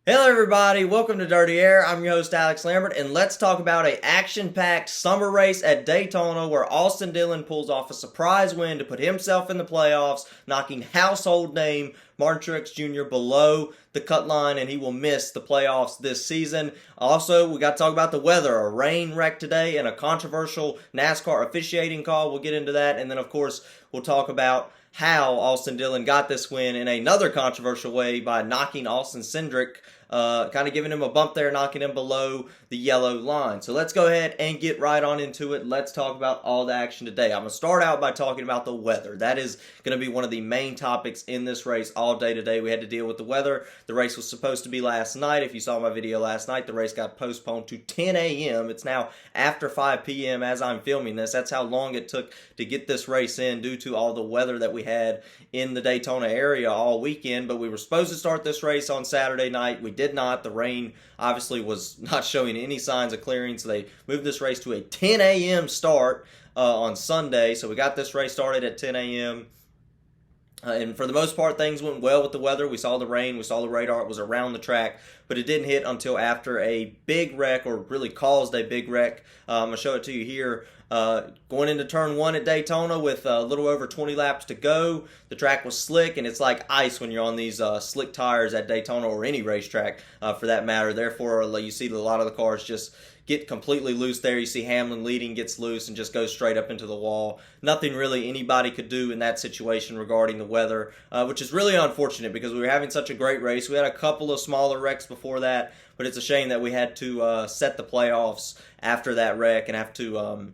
Hello everybody, welcome to Dirty Air. I'm your host Alex Lambert, and let's talk about an action-packed summer race at Daytona where Austin Dillon pulls off a surprise win to put himself in the playoffs, knocking household name Martin Truex Jr. below the cut line, and he will miss the playoffs this season. Also, we got to talk about the weather, a rain wreck today, and a controversial NASCAR officiating call. We'll get into that, and then of course we'll talk about how Austin Dillon got this win in another controversial way by knocking Austin Cindric, kind of giving him a bump there, knocking him below the yellow line. So let's go ahead and get right on into it. Let's talk about all the action today. I'm going to start out by talking about the weather. That is going to be one of the main topics in this race all day today. We had to deal with the weather. The race was supposed to be last night. If you saw my video last night, the race got postponed to 10 a.m. It's now after 5 p.m. as I'm filming this. That's how long it took to get this race in due to all the weather that we had in the Daytona area all weekend. But we were supposed to start this race on Saturday night. We did not. The rain obviously was not showing any signs of clearing, so they moved this race to a 10 a.m. start on Sunday. So we got this race started at 10 a.m. And for the most part, things went well with the weather. We saw the rain, we saw the radar, it was around the track, but it didn't hit until after a big wreck, or really caused a big wreck. I'm going to show it to you here. Going into turn one at Daytona with a little over 20 laps to go. The track was slick, and it's like ice when you're on these slick tires at Daytona or any racetrack for that matter. Therefore, you see a lot of the cars just get completely loose there. You see Hamlin leading, gets loose, and just goes straight up into the wall. Nothing really anybody could do in that situation regarding the weather, which is really unfortunate because we were having such a great race. We had a couple of smaller wrecks before that, but it's a shame that we had to set the playoffs after that wreck and have to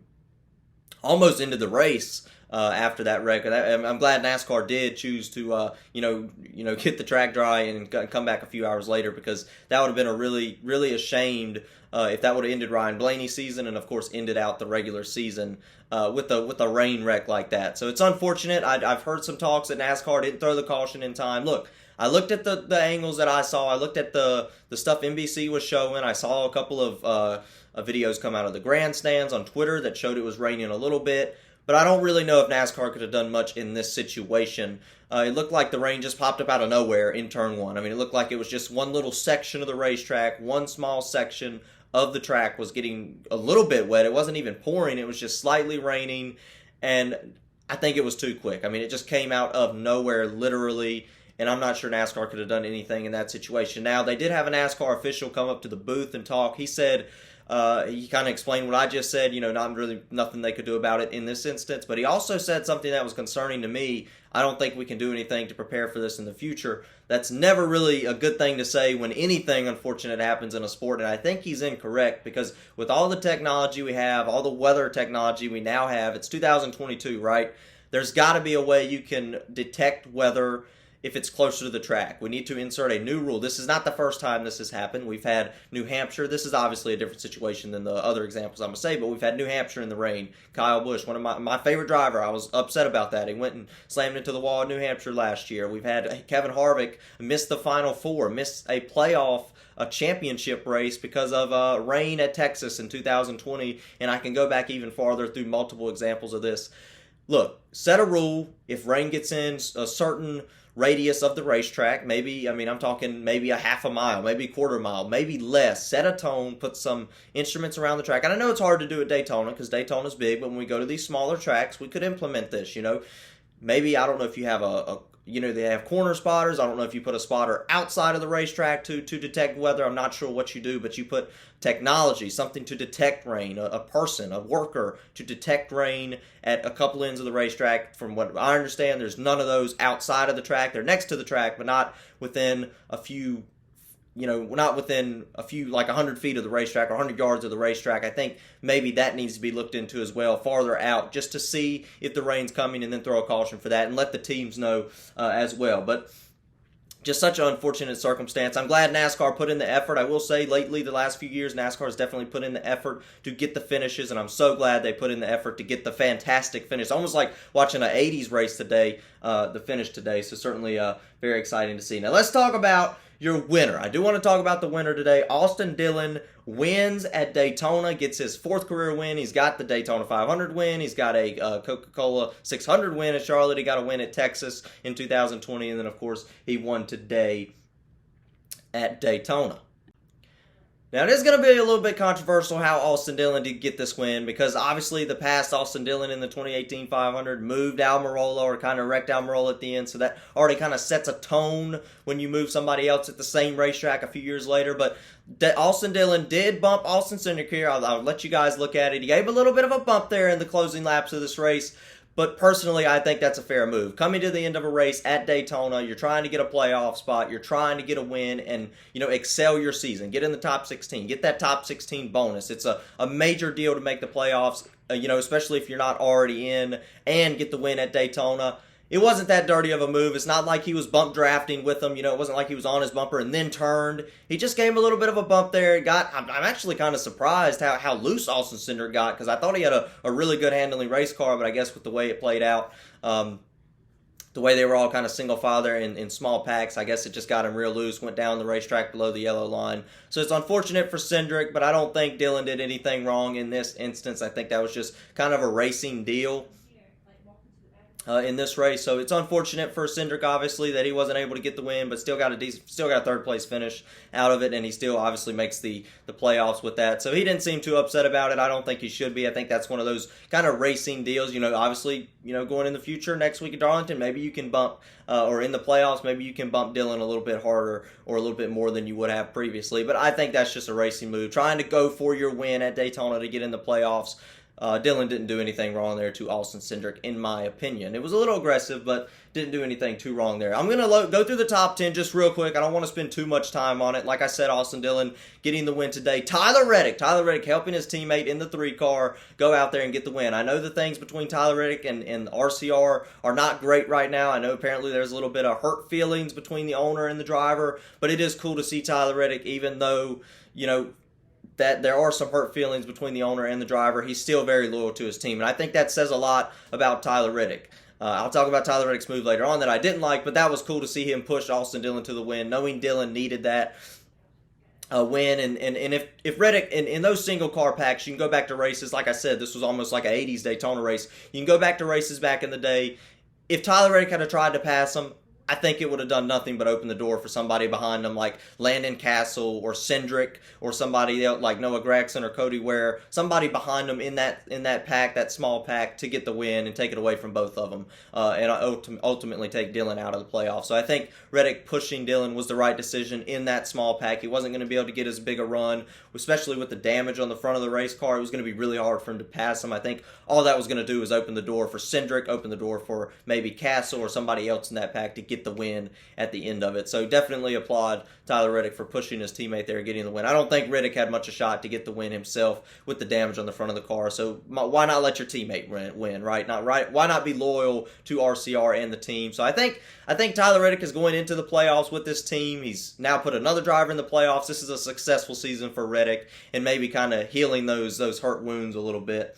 almost ended the race after that wreck. I'm glad NASCAR did choose to, get the track dry and come back a few hours later, because that would have been a really ashamed if that would have ended Ryan Blaney's season and of course ended out the regular season with a rain wreck like that. So it's unfortunate. I've heard some talks that NASCAR didn't throw the caution in time. Look, I looked at the angles that I saw. I looked at the stuff NBC was showing. I saw a couple of videos come out of the grandstands on Twitter that showed it was raining a little bit. But I don't really know if NASCAR could have done much in this situation. It looked like the rain just popped up out of nowhere in turn one. I mean, it looked like it was just one little section of the racetrack, one small section of the track was getting a little bit wet. It wasn't even pouring. It was just slightly raining. And I think it was too quick. I mean, it just came out of nowhere, literally. And I'm not sure NASCAR could have done anything in that situation. Now, they did have a NASCAR official come up to the booth and talk. He said, he kind of explained what I just said, not really nothing they could do about it in this instance. But he also said something that was concerning to me. I don't think we can do anything to prepare for this in the future. That's never really a good thing to say when anything unfortunate happens in a sport. And I think he's incorrect, because with all the technology we have, all the weather technology we now have, it's 2022, right? There's got to be a way you can detect weather if it's closer to the track. We need to insert a new rule. This is not the first time this has happened. We've had New Hampshire. This is obviously a different situation than the other examples I'm going to say, but we've had New Hampshire in the rain. Kyle Busch, one of my favorite driver. I was upset about that. He went and slammed into the wall in New Hampshire last year. We've had Kevin Harvick miss the Final Four, miss a playoff, a championship race because of rain at Texas in 2020, and I can go back even farther through multiple examples of this. Look, set a rule. If rain gets in a certain radius of the racetrack, I'm talking maybe a half a mile, maybe a quarter mile, maybe less. Set a tone, put some instruments around the track. And I know it's hard to do at Daytona because Daytona's big, but when we go to these smaller tracks, we could implement this, Maybe, I don't know if you have they have corner spotters. I don't know if you put a spotter outside of the racetrack to detect weather. I'm not sure what you do, but you put technology, something to detect rain, a person, a worker to detect rain at a couple ends of the racetrack. From what I understand, there's none of those outside of the track. They're next to the track, but not within a few, like 100 feet of the racetrack or 100 yards of the racetrack. I think maybe that needs to be looked into as well, farther out, just to see if the rain's coming, and then throw a caution for that and let the teams know as well. But just such an unfortunate circumstance. I'm glad NASCAR put in the effort. I will say lately, the last few years, NASCAR has definitely put in the effort to get the finishes, and I'm so glad they put in the effort to get the fantastic finish. Almost like watching an 80s race today, the finish today. So certainly very exciting to see. Now let's talk about your winner. I do want to talk about the winner today. Austin Dillon wins at Daytona, gets his fourth career win. He's got the Daytona 500 win. He's got a Coca-Cola 600 win at Charlotte. He got a win at Texas in 2020. And then, of course, he won today at Daytona. Now, it is going to be a little bit controversial how Austin Dillon did get this win, because obviously the past Austin Dillon in the 2018 500 moved Almirola, or kind of wrecked Almirola at the end, so that already kind of sets a tone when you move somebody else at the same racetrack a few years later. But Austin Dillon did bump Austin Cindric here. I'll let you guys look at it. He gave a little bit of a bump there in the closing laps of this race. But personally, I think that's a fair move. Coming to the end of a race at Daytona, you're trying to get a playoff spot, you're trying to get a win, and excel your season. Get in the top 16. Get that top 16 bonus. It's a major deal to make the playoffs, especially if you're not already in, and get the win at Daytona. It wasn't that dirty of a move. It's not like he was bump drafting with him. It wasn't like he was on his bumper and then turned. He just gave him a little bit of a bump there. I'm actually kind of surprised how loose Austin Cindric got, because I thought he had a really good handling race car, but I guess with the way it played out, the way they were all kind of single file there in small packs, I guess it just got him real loose, went down the racetrack below the yellow line. So it's unfortunate for Cindric, but I don't think Dillon did anything wrong in this instance. I think that was just kind of a racing deal in this race. So it's unfortunate for Cindric, obviously, that he wasn't able to get the win, but still got a third place finish out of it, and he still obviously makes the playoffs with that. So he didn't seem too upset about it. I don't think he should be. I think that's one of those kind of racing deals. Obviously, going in the future, next week at Darlington, maybe you can bump, or in the playoffs, maybe you can bump Dillon a little bit harder or a little bit more than you would have previously. But I think that's just a racing move, trying to go for your win at Daytona to get in the playoffs. Dillon didn't do anything wrong there to Austin Cindric, in my opinion. It was a little aggressive, but didn't do anything too wrong there. I'm going to go through the top 10 just real quick. I don't want to spend too much time on it. Like I said, Austin Dillon getting the win today. Tyler Reddick helping his teammate in the 3 car go out there and get the win. I know the things between Tyler Reddick and RCR are not great right now. I know apparently there's a little bit of hurt feelings between the owner and the driver, but it is cool to see Tyler Reddick, even though, that there are some hurt feelings between the owner and the driver. He's still very loyal to his team, and I think that says a lot about Tyler Reddick. I'll talk about Tyler Reddick's move later on that I didn't like, but that was cool to see him push Austin Dillon to the win, knowing Dillon needed that win. And if Reddick, in those single car packs, you can go back to races. Like I said, this was almost like an 80s Daytona race. You can go back to races back in the day. If Tyler Reddick had tried to pass him, I think it would have done nothing but open the door for somebody behind him, like Landon Castle or Cindric, or somebody else like Noah Gragson or Cody Ware, somebody behind them in that pack, that small pack, to get the win and take it away from both of them, and ultimately take Dillon out of the playoffs. So I think Reddick pushing Dillon was the right decision in that small pack. He wasn't going to be able to get as big a run, especially with the damage on the front of the race car. It was going to be really hard for him to pass him. I think all that was going to do was open the door for Cindric, open the door for maybe Castle or somebody else in that pack to get the win at the end of it. So definitely applaud Tyler Reddick for pushing his teammate there, getting the win. I don't think Reddick had much a shot to get the win himself with the damage on the front of the car. So why not let your teammate win, right? Why not be loyal to RCR and the team? So I think Tyler Reddick is going into the playoffs with this team. He's now put another driver in the playoffs. This is a successful season for Reddick, and maybe kind of healing those hurt wounds a little bit.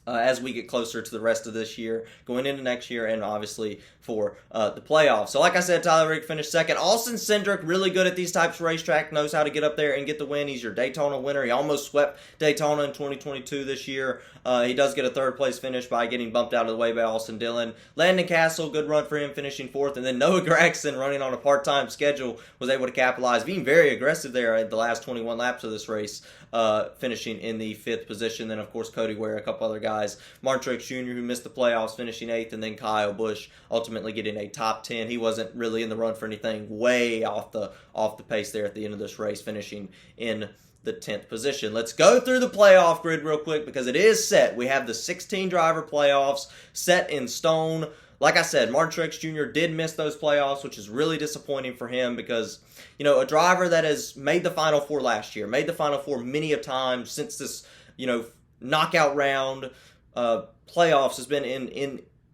As we get closer to the rest of this year, going into next year, and obviously for the playoffs. So like I said, Tyler Reddick finished second. Austin Cindric, really good at these types of racetrack, knows how to get up there and get the win. He's your Daytona winner. He almost swept Daytona in 2022 this year. He does get a third place finish by getting bumped out of the way by Austin Dillon. Landon Castle, good run for him, finishing fourth. And then Noah Gragson, running on a part-time schedule, was able to capitalize, being very aggressive there at the last 21 laps of this race, finishing in the fifth position. Then, of course, Cody Ware, a couple other guys. Martin Truex Jr., who missed the playoffs, finishing eighth. And then Kyle Busch ultimately getting a top 10. He wasn't really in the run for anything, way off the pace there at the end of this race, finishing in the 10th position. Let's go through the playoff grid real quick, because it is set. We have the 16 driver playoffs set in stone. Like I said, Martin Truex Jr. did miss those playoffs, which is really disappointing for him, because, a driver that has made the Final Four last year, made the Final Four many a time since this, knockout round playoffs has been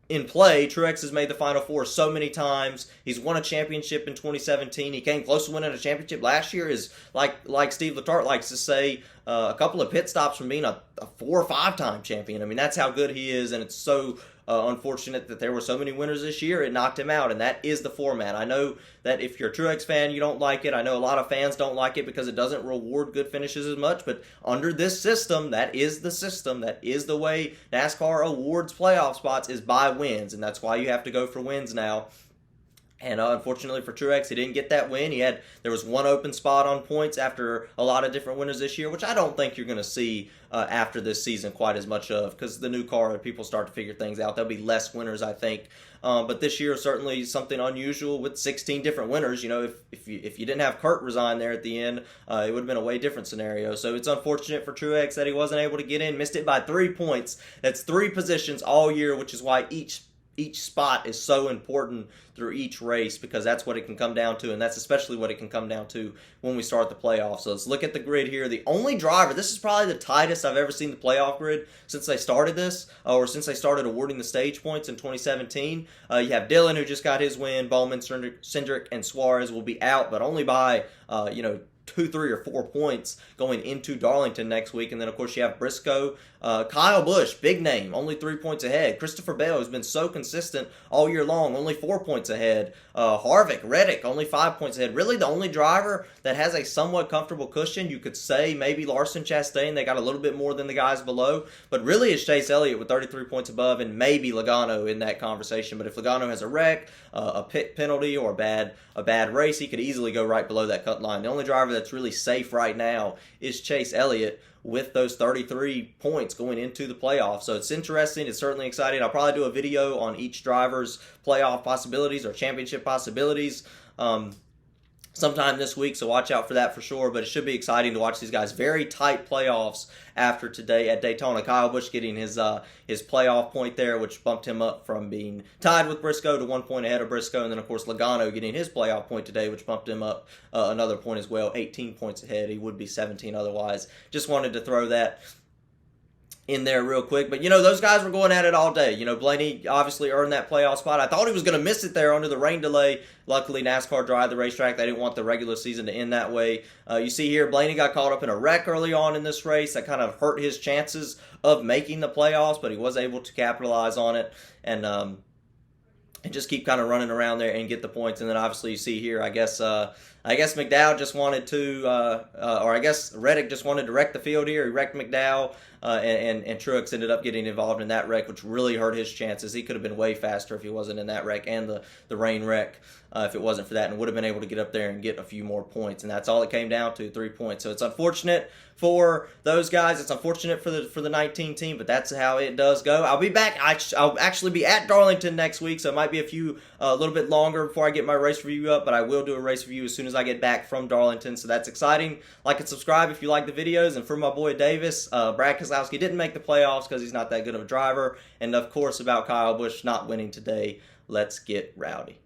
in play. Truex has made the Final Four so many times. He's won a championship in 2017. He came close to winning a championship last year. Is like Steve Letarte likes to say, a couple of pit stops from being a 4 or 5 time champion. I mean, that's how good he is, and it's so unfortunate that there were so many winners this year. It knocked him out, and that is the format. I know that if you're a Truex fan, you don't like it. I know a lot of fans don't like it because it doesn't reward good finishes as much, but under this system, that is the system. That is the way NASCAR awards playoff spots, is by wins, and that's why you have to go for wins now. And unfortunately for Truex, he didn't get that win. There was one open spot on points after a lot of different winners this year, which I don't think you're going to see after this season quite as much of, because the new car, people start to figure things out. There'll be less winners, I think. But this year is certainly something unusual with 16 different winners. You know, if you didn't have Kurt resign there at the end, it would have been a way different scenario. So it's unfortunate for Truex that he wasn't able to get in. Missed it by 3 points. That's 3 positions all year, which is why each spot is so important through each race, because that's what it can come down to, and that's especially what it can come down to when we start the playoffs. So let's look at the grid here. The only driver, this is probably the tightest I've ever seen the playoff grid since they started this, or since they started awarding the stage points in 2017. You have Dillon, who just got his win. Bowman, Cindric, and Suarez will be out, but only by 2, 3, or 4 points going into Darlington next week. And then, of course, you have Briscoe. Kyle Busch, big name, only 3 points ahead. Christopher Bell has been so consistent all year long, only 4 points ahead. Harvick, Reddick, only 5 points ahead. Really, the only driver that has a somewhat comfortable cushion, you could say maybe Larson, Chastain. They got a little bit more than the guys below. But really, it's Chase Elliott with 33 points above, and maybe Logano in that conversation. But if Logano has a wreck, a pit penalty, or a bad race, he could easily go right below that cut line. The only driver that's really safe right now is Chase Elliott, with those 33 points going into the playoffs. So it's interesting. It's certainly exciting. I'll probably do a video on each driver's playoff possibilities or championship possibilities sometime this week, so watch out for that for sure. But it should be exciting to watch these guys. Very tight playoffs after today at Daytona. Kyle Busch getting his playoff point there, which bumped him up from being tied with Briscoe to 1 point ahead of Briscoe. And then, of course, Logano getting his playoff point today, which bumped him up another point as well, 18 points ahead. He would be 17 otherwise. Just wanted to throw that in there real quick. But, those guys were going at it all day. Blaney obviously earned that playoff spot. I thought he was going to miss it there under the rain delay. Luckily, NASCAR dried the racetrack. They didn't want the regular season to end that way. You see here, Blaney got caught up in a wreck early on in this race. That kind of hurt his chances of making the playoffs, but he was able to capitalize on it and just keep kind of running around there and get the points. And then obviously you see here, I guess McDowell just wanted to, or I guess Reddick just wanted to wreck the field here. He wrecked McDowell, and Truex ended up getting involved in that wreck, which really hurt his chances. He could have been way faster if he wasn't in that wreck and the rain wreck if it wasn't for that, and would have been able to get up there and get a few more points. And that's all it came down to, 3 points. So it's unfortunate for those guys. It's unfortunate for the 19 team, but that's how it does go. I'll be back. I'll actually be at Darlington next week, so it might be a little bit longer before I get my race review up, but I will do a race review as soon as I get back from Darlington, so that's exciting. Like and subscribe if you like the videos. And for my boy Davis, Brad Keselowski didn't make the playoffs because he's not that good of a driver. And of course, about Kyle Busch not winning today, let's get rowdy.